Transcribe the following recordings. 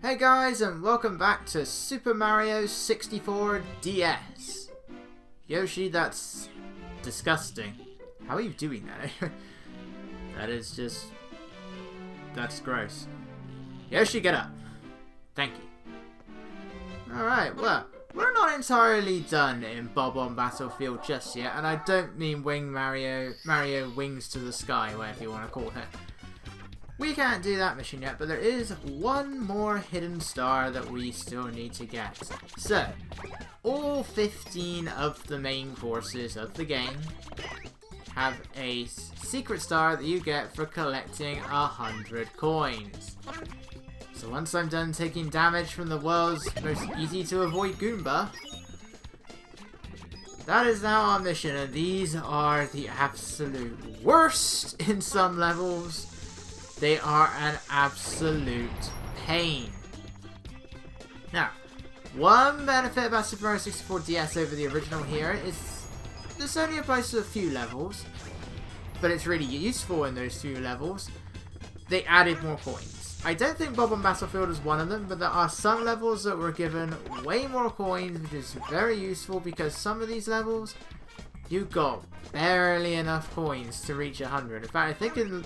Hey guys, and welcome back to Super Mario 64 DS. Yoshi, that's disgusting. How are you doing that? That is just... that's gross. Yoshi, get up. Thank you. Alright, well, we're not entirely done in Bob-omb Battlefield just yet, and I don't mean Wing Mario Wings to the Sky, whatever you want to call it. We can't do that mission yet, but there is one more hidden star that we still need to get. So, all 15 of the main courses of the game have a secret star that you get for collecting 100 coins. So once I'm done taking damage from the world's most easy to avoid Goomba, that is now our mission, and these are the absolute worst in some levels. They are an absolute pain. Now, one benefit about Super Mario 64 DS over the original here is this only applies to a few levels, but it's really useful in those few levels. They added more coins. I don't think Bob-omb Battlefield is one of them, but there are some levels that were given way more coins, which is very useful because some of these levels, you got barely enough coins to reach 100. In fact, I think in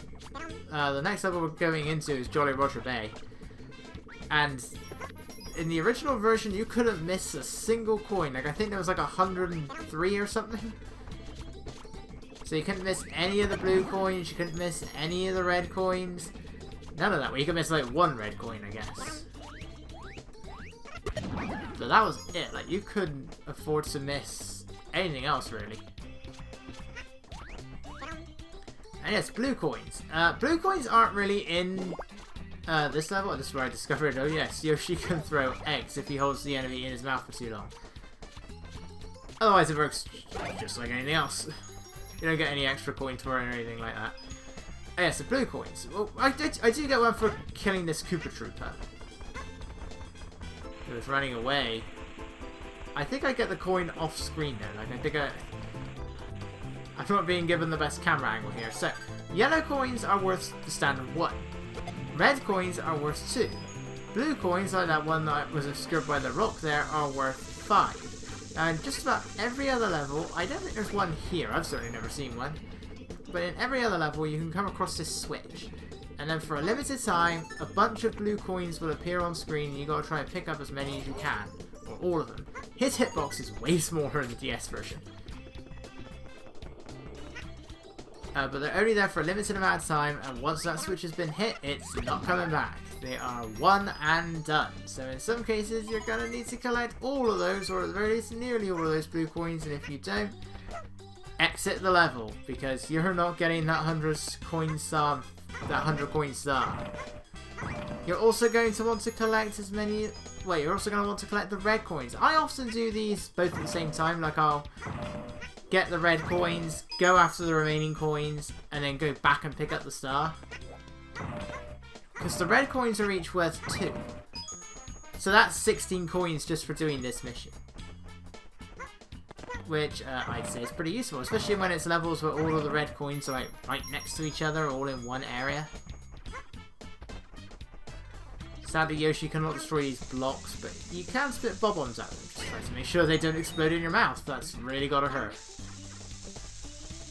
the next level we're going into is Jolly Roger Bay. And in the original version, you couldn't miss a single coin. Like, I think there was like 103 or something. So you couldn't miss any of the blue coins, you couldn't miss any of the red coins. None of that. Well, you could miss like one red coin, I guess. So that was it. Like, you couldn't afford to miss anything else, really. And yes, blue coins. Blue coins aren't really in this level. This is where I discovered, oh yes, Yoshi can throw eggs if he holds the enemy in his mouth for too long. Otherwise it works just like anything else. You don't get any extra coins for it or anything like that. Oh yes, the blue coins. Well, I do get one for killing this Koopa Trooper. He was running away. I think I get the coin off screen though. Like, I think I'm not being given the best camera angle here. So, yellow coins are worth the standard 1. Red coins are worth 2. Blue coins, like that one that was obscured by the rock there, are worth 5. And just about every other level, I don't think there's one here, I've certainly never seen one, but in every other level you can come across this switch. And then for a limited time, a bunch of blue coins will appear on screen and you gotta try and pick up as many as you can. Or all of them. His hitbox is way smaller in the DS version. But they're only there for a limited amount of time, and once that switch has been hit, it's not coming back. They are one and done. So in some cases, you're going to need to collect all of those, or at the very least, nearly all of those blue coins, and if you don't, exit the level, because you're not getting that 100 coin star. You're also going to want to collect as many... Wait, you're also going to want to collect the red coins. I often do these both at the same time, like I'll get the red coins, go after the remaining coins, and then go back and pick up the star. Because the red coins are each worth 2. So that's 16 coins just for doing this mission. Which I'd say is pretty useful, especially when it's levels where all of the red coins are like right next to each other, all in one area. Sadly, Yoshi cannot destroy these blocks, but you can spit bob-ombs at them. Just try to make sure they don't explode in your mouth. That's really gotta hurt.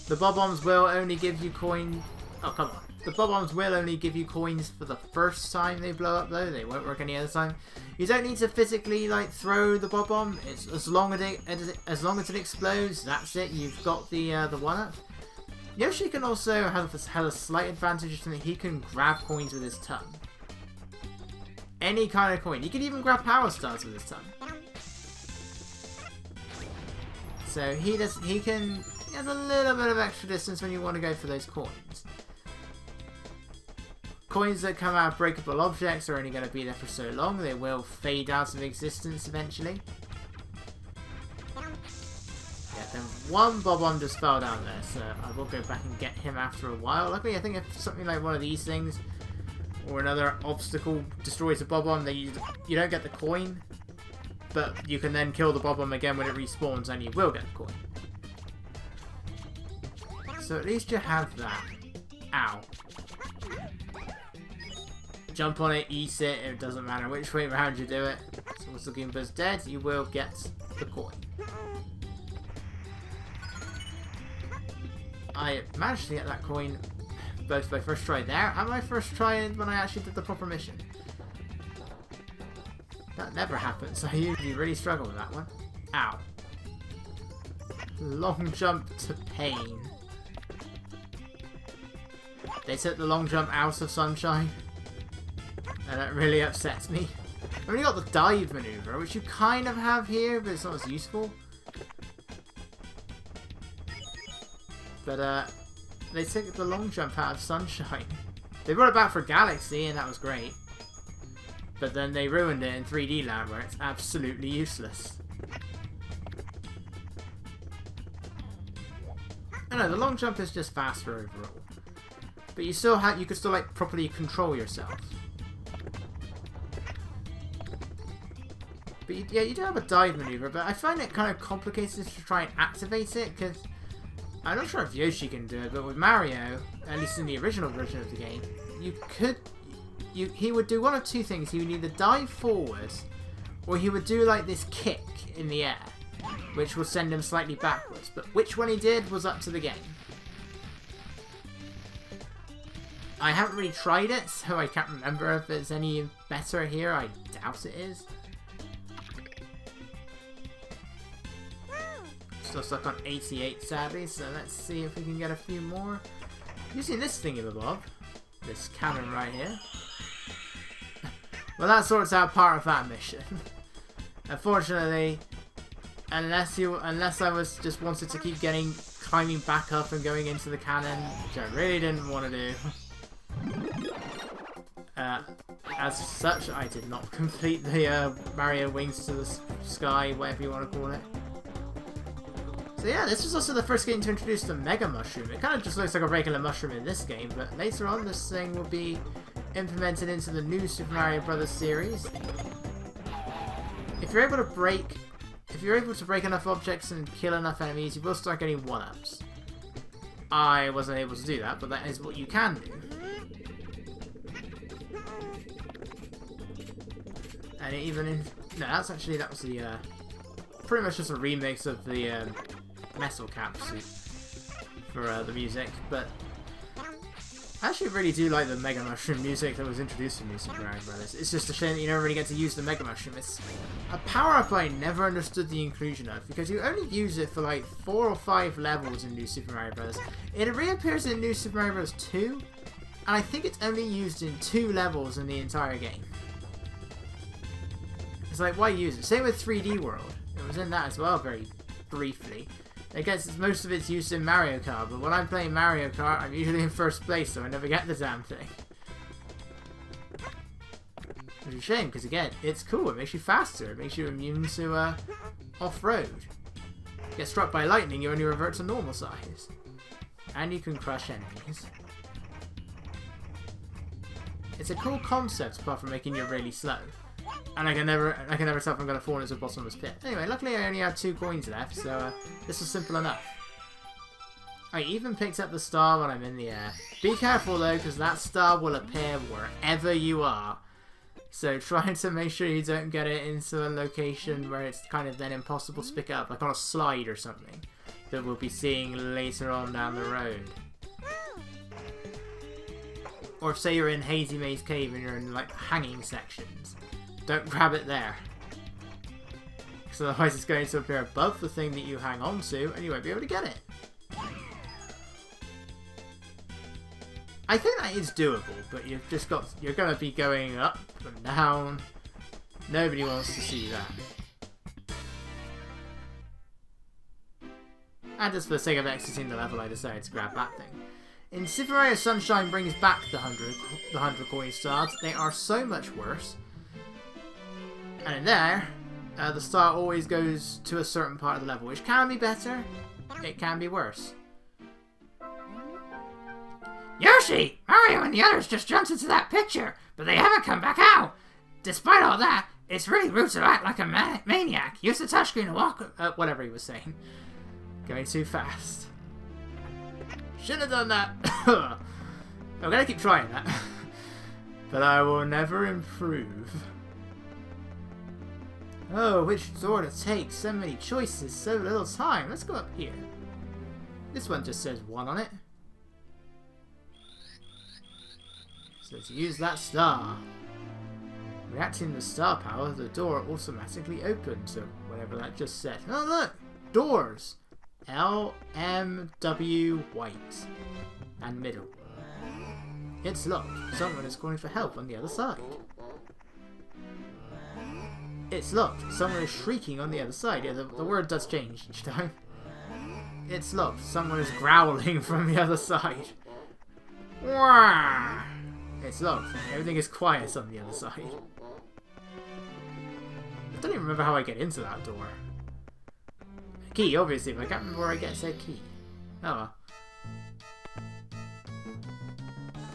The bob-ombs will only give you coins... Oh, come on. The bob-ombs will only give you coins for the first time they blow up, though. They won't work any other time. You don't need to physically, like, throw the bob-omb. It's as long as it explodes, that's it. You've got the 1-up. Yoshi can also have a slight advantage in that he can grab coins with his tongue. Any kind of coin. He can even grab power stars with his tongue. So he has a little bit of extra distance when you want to go for those coins. Coins that come out of breakable objects are only going to be there for so long. They will fade out of existence eventually. Yeah, then one bob-omb just fell down there, so I will go back and get him after a while. Luckily, I think if something like one of these things or another obstacle destroys a bob-omb, then you don't get the coin, but you can then kill the bob-omb again when it respawns and you will get the coin. So at least you have that. Ow. jump on it, eat it, it doesn't matter which way around you do it. So once the Goomba's dead, you will get the coin. I managed to get that coin both my first try there and my first try when I actually did the proper mission. That never happens. I usually really struggle with that one. Ow. Long jump to pain. They took the long jump out of Sunshine, and that really upsets me. I've only got the dive maneuver, which you kind of have here, but it's not as useful. But they took the long jump out of Sunshine. They brought it back for Galaxy, and that was great. But then they ruined it in 3D Land, where it's absolutely useless. I know, the long jump is just faster overall. But you still have, you could still like properly control yourself. But yeah, you do have a dive maneuver, but I find it kind of complicated to try and activate it, because I'm not sure if Yoshi can do it, but with Mario, at least in the original version of the game, you could, he would do one of two things. He would either dive forwards, or he would do like this kick in the air, which would send him slightly backwards. But which one he did was up to the game. I haven't really tried it, so I can't remember if it's any better here. I doubt it is. Still stuck on 88, sadly, so let's see if we can get a few more. Using this thingamabob, this cannon right here. Well, that sorts out part of that mission. Unfortunately, unless I was just wanted to keep climbing back up and going into the cannon, which I really didn't want to do. As such, I did not complete the Mario Wings to the Sky, whatever you want to call it. So yeah, this was also the first game to introduce the Mega Mushroom. It kind of just looks like a regular mushroom in this game, but later on this thing will be implemented into the new Super Mario Bros. Series. If you're able to break enough objects and kill enough enemies, you will start getting 1-ups. I wasn't able to do that, but that is what you can do. And that was the pretty much just a remix of the metal cap suit for the music, but I actually really do like the Mega Mushroom music that was introduced in New Super Mario Bros. It's just a shame that you never really get to use the Mega Mushroom. It's a power-up I never understood the inclusion of, because you only use it for like 4 or 5 levels in New Super Mario Bros. It reappears in New Super Mario Bros. 2, and I think it's only used in 2 levels in the entire game. It's like, why use it? Same with 3D World. It was in that as well, very briefly. I guess most of it's used in Mario Kart, but when I'm playing Mario Kart, I'm usually in first place, so I never get the damn thing. Which is a shame, because again, it's cool. It makes you faster. It makes you immune to off-road. Get struck by lightning, you only revert to normal size. And you can crush enemies. It's a cool concept, apart from making you really slow. And I can never tell if I'm going to fall into a bottomless pit. Anyway, luckily I only had 2 coins left, so this was simple enough. I even picked up the star when I'm in the air. Be careful though, because that star will appear wherever you are. So try to make sure you don't get it into a location where it's kind of then impossible to pick up, like on a slide or something, that we'll be seeing later on down the road. Or if say you're in Hazy Maze Cave and you're in like hanging sections. Don't grab it there. Because otherwise it's going to appear above the thing that you hang on to and you won't be able to get it. I think that is doable, but you're going to be going up and down. Nobody wants to see that. And just for the sake of exiting the level, I decided to grab that thing. In Super Mario Sunshine brings back the 100 coin stars. They are so much worse. And in there, the star always goes to a certain part of the level, which can be better, it can be worse. Yoshi! Mario and the others just jumped into that picture, but they haven't come back out! Despite all that, it's really rude to act like a maniac. Use the touchscreen to walk... whatever he was saying. Going too fast. Shouldn't have done that. I'm gonna keep trying that. but I will never improve. Oh, which door to take? So many choices, so little time. Let's go up here. This one just says 1 on it. So to use that star. Reacting to the star power, the door automatically opens. So whatever that just said. Oh look! Doors! L, M, W, white. And middle. It's locked. Someone is calling for help on the other side. It's locked. Someone is shrieking on the other side. Yeah, the word does change each time. It's locked. Someone is growling from the other side. Wah! It's locked. Everything is quiet on the other side. I don't even remember how I get into that door. A key, obviously, but I can't remember where I get said key. Oh well.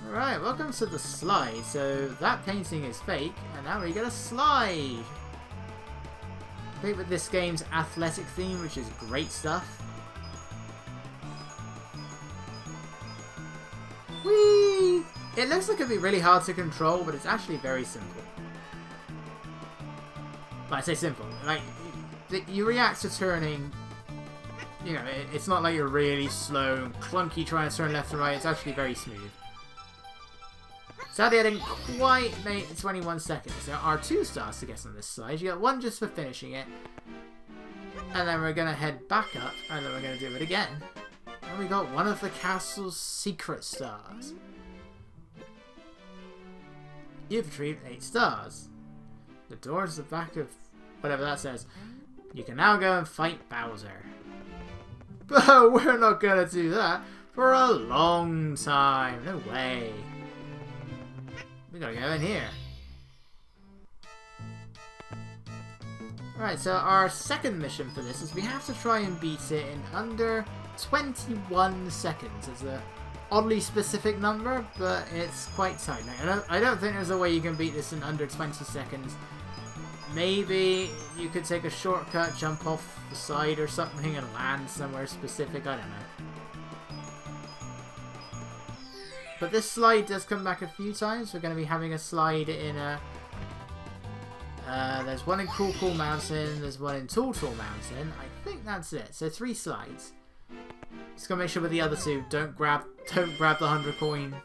Alright, welcome to the slide. So that painting is fake, and now we get a slide. Complete with this game's athletic theme, which is great stuff. Whee! It looks like it'd be really hard to control, but it's actually very simple. But I say simple, like, you react to turning, you know, it's not like you're really slow and clunky trying to turn left and right, it's actually very smooth. Sadly, I didn't quite make 21 seconds. There are 2 stars to get on this side. You get 1 just for finishing it. And then we're going to head back up, and then we're going to do it again. And we got one of the castle's secret stars. You've retrieved 8 stars. The door's the back of whatever that says. You can now go and fight Bowser. But we're not going to do that for a long time. No way. We gotta go in here. Alright, so our second mission for this is we have to try and beat it in under 21 seconds. It's a oddly specific number, but it's quite tight. I don't think there's a way you can beat this in under 20 seconds. Maybe you could take a shortcut, jump off the side or something and land somewhere specific, I don't know. But this slide does come back a few times. We're going to be having a slide in a... there's one in Cool Cool Mountain, there's one in Tall Tall Mountain. I think that's it. So 3 slides. Just gotta make sure with the other 2, don't grab the 100 coin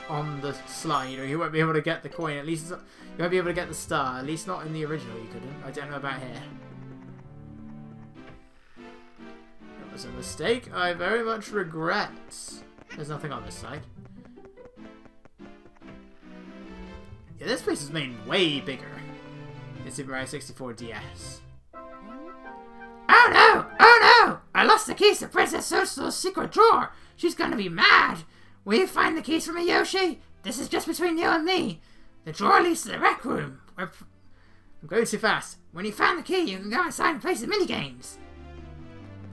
on the slide, or you won't be able to get the coin. At least you won't be able to get the star. At least not in the original you couldn't. I don't know about here. That was a mistake. I very much regret. There's nothing on this side. Yeah, this place is made way bigger in Super Mario 64 DS. Oh no! Oh no! I lost the keys to Princess Ursula's secret drawer! She's gonna be mad! Will you find the keys for me, Yoshi? This is just between you and me. The drawer leads to the rec room. I'm going too fast. When you find the key, you can go inside and play some minigames.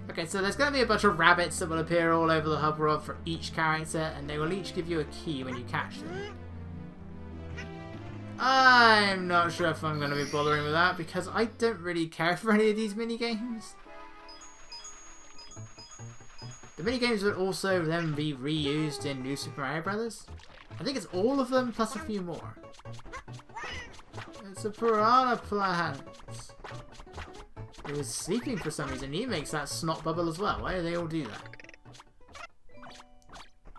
Okay, so there's going to be a bunch of rabbits that will appear all over the hub world for each character, and they will each give you a key when you catch them. I'm not sure if I'm going to be bothering with that, because I don't really care for any of these minigames. The minigames would also then be reused in New Super Mario Bros. I think it's all of them, plus a few more. It's a piranha plant. It was sleeping for some reason. He makes that snot bubble as well. Why do they all do that?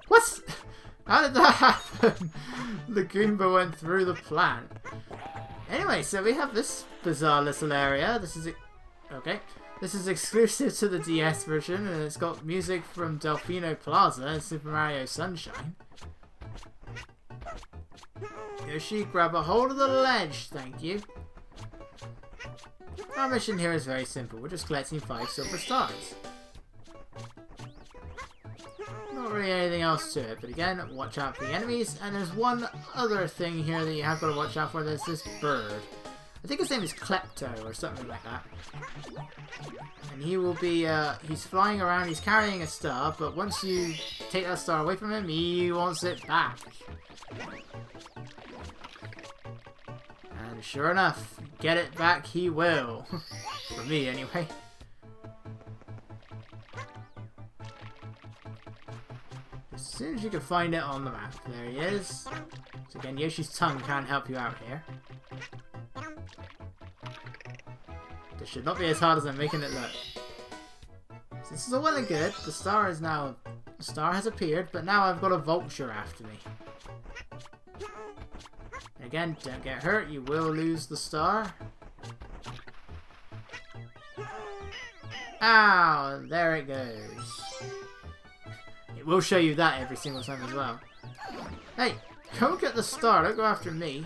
What? How did that happen? The Goomba went through the plant. Anyway, so we have this bizarre little area. This is... okay. This is exclusive to the DS version, and it's got music from Delfino Plaza and Super Mario Sunshine. Yoshi, grab a hold of the ledge, thank you. Our mission here is very simple. We're just collecting 5 silver stars. Not really anything else to it, but again, watch out for the enemies. And there's one other thing here that you have got to watch out for. There's this bird. I think his name is Klepto or something like that. And he will be, he's flying around, he's carrying a star, but once you take that star away from him, he wants it back. And sure enough, get it back he will. For me, anyway. As soon as you can find it on the map. There he is. So again, Yoshi's tongue can't help you out here. This should not be as hard as I'm making it look. So this is all well and good. The star has appeared, but now I've got a vulture after me. And again, don't get hurt, you will lose the star. Ow! There it goes. It will show you that every single time as well. Hey! Go get the star, don't go after me.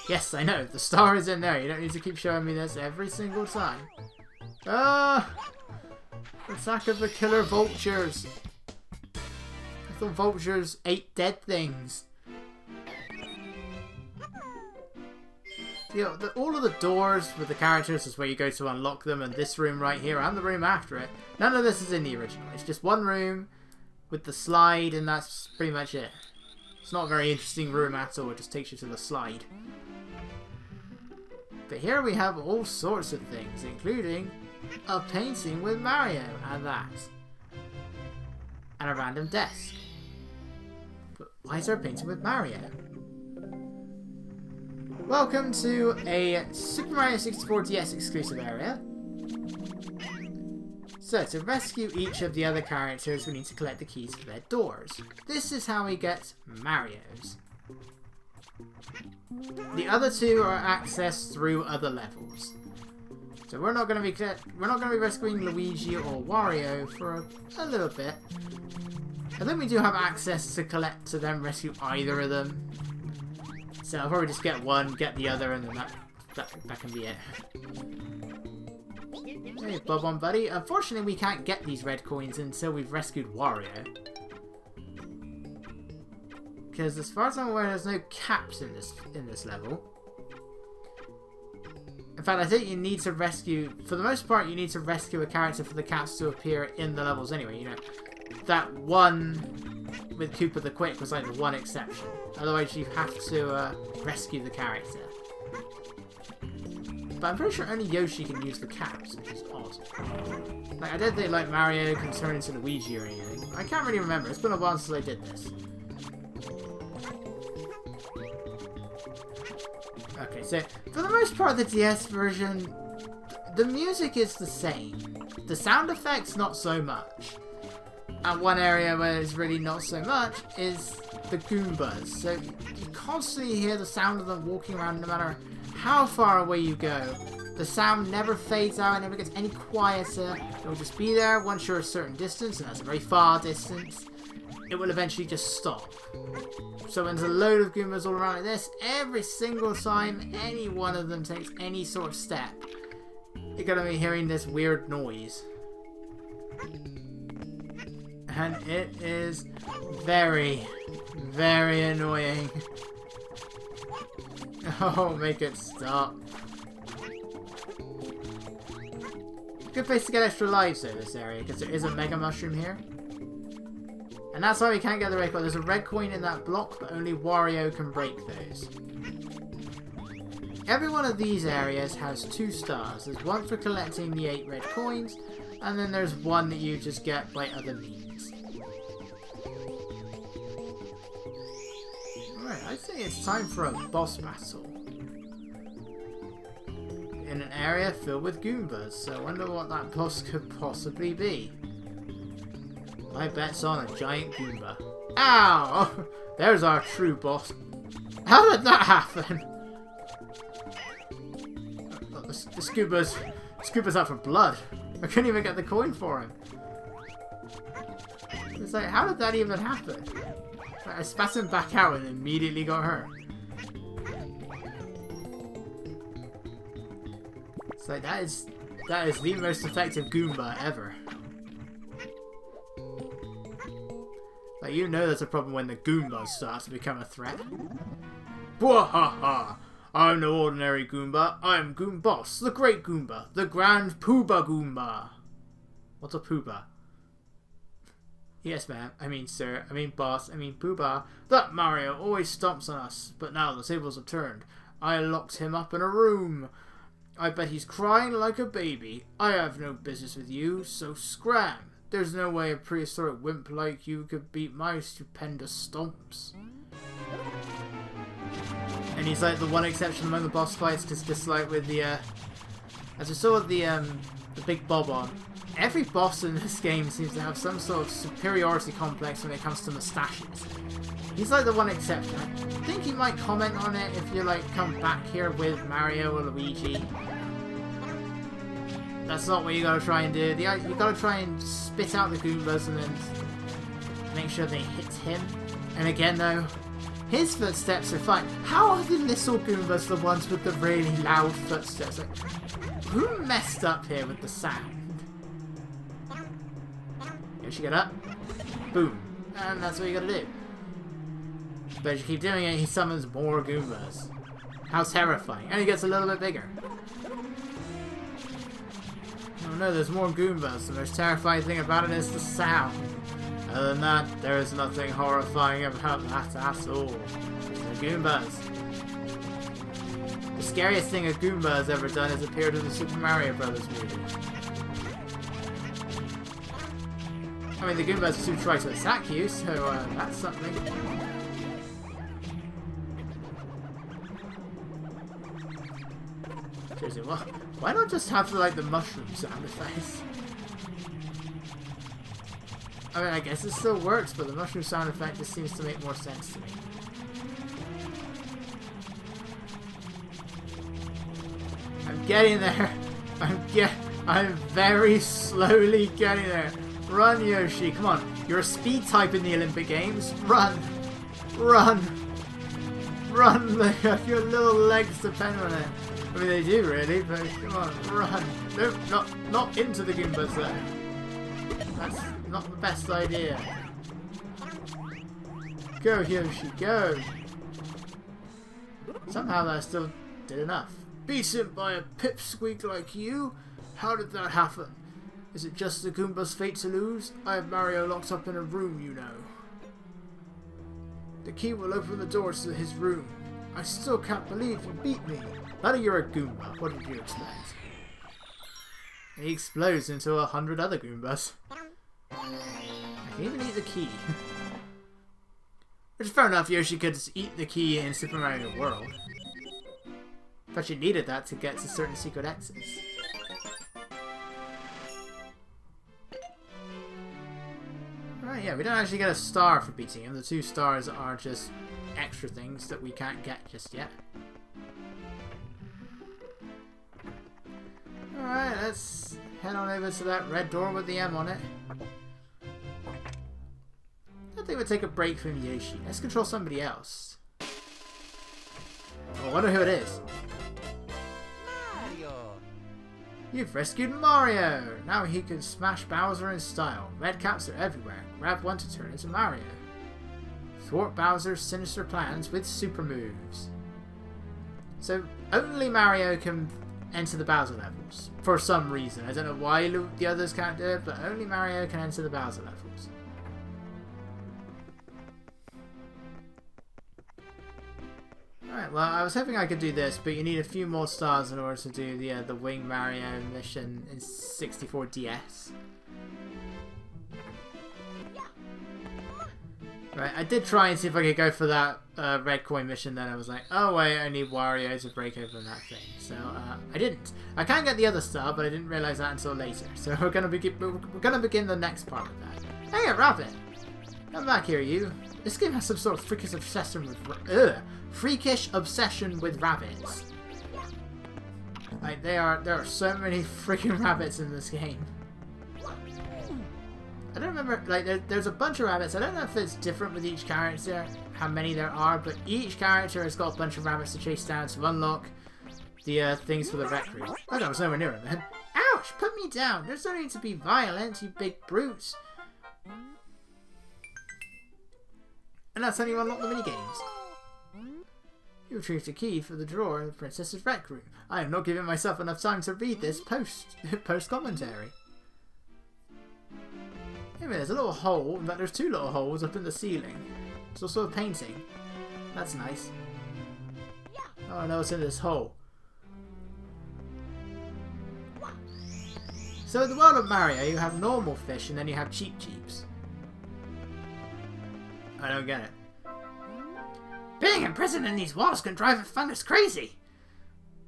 Yes, I know, the star is in there. You don't need to keep showing me this every single time. Ah! Attack of the killer vultures. I thought vultures ate dead things. You know, all of the doors with the characters is where you go to unlock them, and this room right here and the room after it. None of this is in the original. It's just one room with the slide, and that's pretty much it. It's not a very interesting room at all. It just takes you to the slide. But here we have all sorts of things, including a painting with Mario and that. And a random desk. But why is there a painting with Mario? Welcome to a Super Mario 64 DS exclusive area. So, to rescue each of the other characters, we need to collect the keys for their doors. This is how we get Mario's. The other two are accessed through other levels. So we're not going to be rescuing Luigi or Wario for a little bit. And then we do have access to then rescue either of them. So I'll probably just get one, get the other, and then that can be it. Hey, Bob on buddy. Unfortunately, we can't get these red coins until we've rescued Wario. Because as far as I'm aware, there's no caps in this level. In fact, I think you need to rescue, for the most part, you need to rescue a character for the caps to appear in the levels anyway. You know, that one with Koopa the Quick was like the one exception. Otherwise, you have to rescue the character. But I'm pretty sure only Yoshi can use the caps, which is odd. Like, I don't think like Mario can turn into Luigi or anything. I can't really remember. It's been a while since I did this. Okay, so for the most part, the DS version, the music is the same. The sound effects, not so much. And one area where it's really not so much is the Goombas. So you constantly hear the sound of them walking around no matter how far away you go. The sound never fades out, it never gets any quieter. It will just be there once you're a certain distance, and that's a very far distance. It will eventually just stop. So when there's a load of Goombas all around like this, every single time any one of them takes any sort of step, you're going to be hearing this weird noise. And it is very, very annoying. Oh, make it stop. Good place to get extra lives though, this area, because there is a Mega Mushroom here. And that's why we can't get the red coin. There's a red coin in that block, but only Wario can break those. Every one of these areas has 2 stars. There's one for collecting the 8 red coins, and then there's one that you just get by other means. Alright, I think it's time for a boss battle. In an area filled with Goombas, so I wonder what that boss could possibly be. My bet's on a giant Goomba. Ow! There's our true boss. How did that happen? Oh, the Scooba's out for blood. I couldn't even get the coin for him. It's like, how did that even happen? Like, I spat him back out and immediately got hurt. It's like, that is the most effective Goomba ever. Like, you know there's a problem when the Goombas start to become a threat. Bwahaha! I'm no ordinary Goomba. I'm Goomboss, the Great Goomba, the Grand Pooba Goomba. What's a Pooba? Yes, ma'am. I mean, sir. I mean, boss. I mean, Pooba. That Mario always stomps on us, but now the tables have turned. I locked him up in a room. I bet he's crying like a baby. I have no business with you, so scram. There's no way a prehistoric wimp like you could beat my stupendous stomps. And he's like the one exception among the boss fights, because just like with the, as we saw with the big bob on, every boss in this game seems to have some sort of superiority complex when it comes to mustaches. He's like the one exception. I think you might comment on it if you like come back here with Mario or Luigi. That's not what you gotta try and do. You gotta try and spit out the Goombas and then make sure they hit him. And again though, his footsteps are fine. How are the little Goombas the ones with the really loud footsteps? Like, who messed up here with the sound? Yoshi, get up. Boom. And that's what you gotta do. But as you keep doing it, he summons more Goombas. How terrifying. And he gets a little bit bigger. Oh no, there's more Goombas. The most terrifying thing about it is the sound. Other than that, there is nothing horrifying about that at all. The Goombas. The scariest thing a Goomba has ever done is appeared in the Super Mario Brothers movie. I mean, the Goombas do try to attack you, so that's something. Seriously, why not just have like the mushroom sound effects? I mean, I guess it still works, but the mushroom sound effect just seems to make more sense to me. I'm getting there. I'm very slowly getting there. Run, Yoshi. Come on. You're a speed type in the Olympic Games. Run. Run. Run. Your little legs depend on it. I mean, they do really, but come on, run. No, not into the Goombas though. That's not the best idea. Go, Yoshi, go. Somehow that still did enough. Beaten by a pipsqueak like you? How did that happen? Is it just the Goomba's fate to lose? I have Mario locked up in a room, you know. The key will open the door to his room. I still can't believe you beat me. Now that you're a Goomba, what did you expect? And he explodes into 100 other Goombas. I can even eat the key. Which is fair enough, Yoshi could just eat the key in Super Mario World. But you needed that to get to certain secret exits. Right, yeah, we don't actually get a star for beating him. The 2 stars are just extra things that we can't get just yet. Alright, let's head on over to that red door with the M on it. I think we'll take a break from Yoshi. Let's control somebody else. Oh, I wonder who it is. Mario! You've rescued Mario! Now he can smash Bowser in style. Red caps are everywhere. Grab one to turn into Mario. Thwart Bowser's sinister plans with super moves. So, only Mario can enter the Bowser levels. For some reason. I don't know why the others can't do it, but only Mario can enter the Bowser levels. Alright, well, I was hoping I could do this, but you need a few more stars in order to do the Wing Mario mission in 64DS. Right, I did try and see if I could go for that red coin mission, then I was like, oh wait, I need Wario to break open that thing. So, I didn't. I can get the other star, but I didn't realise that until later. So we're gonna begin the next part of that. Hey, a rabbit! Come back here, you. This game has some sort of freakish obsession with rabbits. Like, there are so many freaking rabbits in this game. I don't remember, like, there's a bunch of rabbits. I don't know if it's different with each character, how many there are, but each character has got a bunch of rabbits to chase down to unlock the things for the rec room. Oh, that was nowhere near it, man. Ouch! Put me down! There's no need to be violent, you big brutes. And that's how you unlock the minigames. You retrieved a key for the drawer in the princess's rec room. I am not giving myself enough time to read this post-commentary. Anyway, there's a little hole. In fact, there's 2 little holes up in the ceiling. There's also a painting. That's nice. Oh, I know what's in this hole. So in the world of Mario, you have normal fish and then you have Cheep Cheeps. I don't get it. Being imprisoned in these walls can drive a fungus crazy.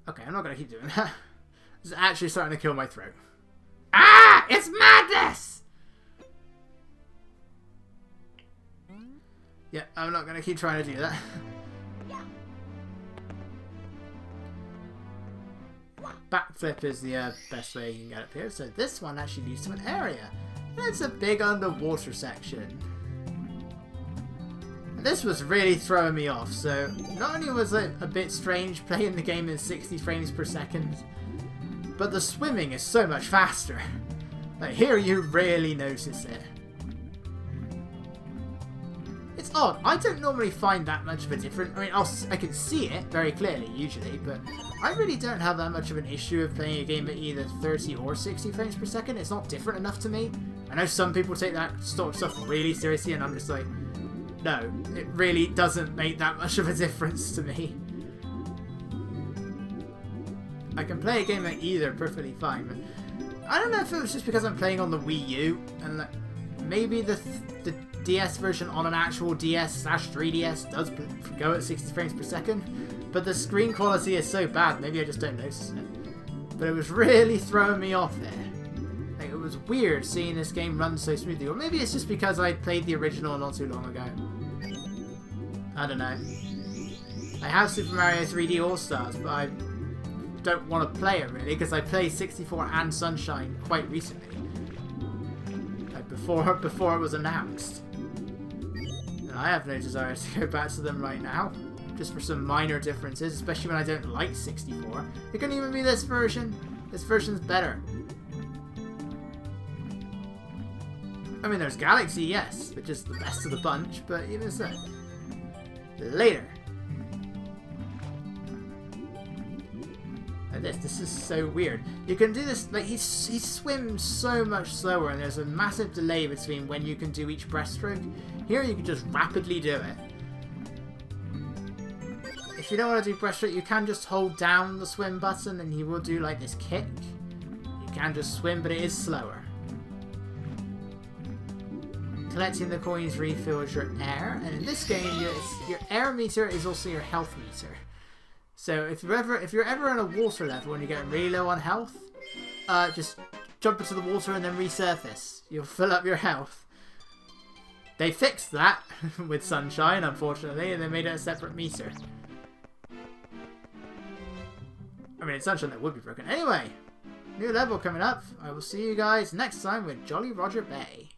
Okay, I'm not going to keep doing that. It's actually starting to kill my throat. Ah! It's madness! Yeah, I'm not going to keep trying to do that. Backflip is the best way you can get up here. So this one actually leads to an area. And it's a big underwater section. And this was really throwing me off. So not only was it a bit strange playing the game in 60 frames per second, but the swimming is so much faster. Like here you really notice it. It's odd. I don't normally find that much of a difference. I mean, I can see it very clearly usually, but I really don't have that much of an issue of playing a game at either 30 or 60 frames per second. It's not different enough to me. I know some people take that sort of stuff really seriously, and I'm just like, no, it really doesn't make that much of a difference to me. I can play a game at either perfectly fine, but I don't know if it was just because I'm playing on the Wii U, and like, maybe the DS version on an actual DS/3DS does go at 60 frames per second, but the screen quality is so bad, maybe I just don't notice it. But it was really throwing me off there. Like, it was weird seeing this game run so smoothly, or maybe it's just because I played the original not too long ago. I don't know. I have Super Mario 3D All-Stars, but I don't want to play it really, because I played 64 and Sunshine quite recently. Like before it was announced. And I have no desire to go back to them right now. Just for some minor differences, especially when I don't like 64. It couldn't even be this version. This version's better. I mean, there's Galaxy, yes, which is the best of the bunch, but even so. Later. Like this is so weird. You can do this, like, he swims so much slower, and there's a massive delay between when you can do each breaststroke. Here you can just rapidly do it. If you don't want to do breaststroke, you can just hold down the swim button and he will do like this kick. You can just swim, but it is slower. Collecting the coins refills your air, and in this game, your air meter is also your health meter. So if you're ever in a water level and you're getting really low on health, just jump into the water and then resurface. You'll fill up your health. They fixed that with Sunshine, unfortunately, and they made it a separate meter. I mean, in Sunshine that would be broken. Anyway, new level coming up. I will see you guys next time with Jolly Roger Bay.